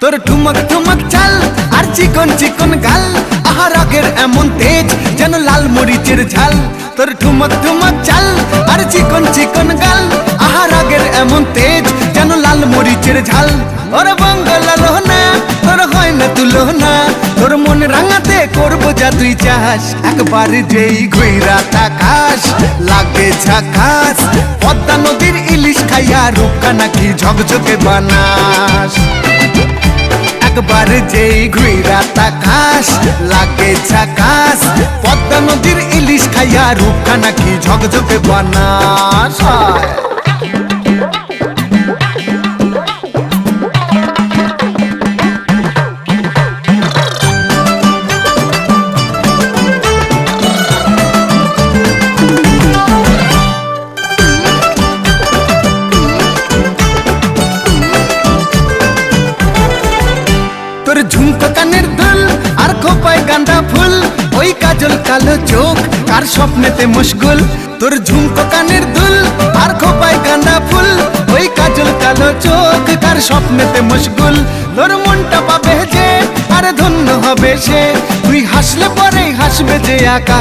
তোর ঠুমক ঠুমক চাল আর চিকন চিকন গাল, আহা রাগের এমন তেজ যেন লাল মরিচের ঝাল। তোর ঠুমক ঠুমক চাল আর চিকন চিকন গাল, আহা রাগের এমন তেজ যেন লাল মরিচের ঝাল। ওরে বঙ্গলা লোহনা তোর হয় না তুলনা, তোর মন রাঙাতে করবো যা তুই চাস। একবার যেই ঘুইরা তাকাস লাগে ঝাকাস, পদ্মা নদীর ইলিশ খাইয়া রূপকা নাকি ঝকঝকে বানাস। একবার যেই ঘুইরা তাকাস লাগে ঝাকাস, পদ্মা নদীর ইলিশ খাইয়া রূপকা নাকি ঝকঝকে বানাস। তোর ঝুমকো কানের দুল আর খোপায় গাঁদা ফুল, ওই কাজল কালো চোখ কার স্বপ্নেতে মশগুল। তোর ঝুমকো কানের দুল আর খোপায় গাঁদা ফুল, ওই কাজল কালো চোখ কার স্বপ্নেতে মশগুল। তোর মনটা পাবে যে আর ধন্য হবে সে, তুই হাসলে পরেই হাসবে যে আকাশ।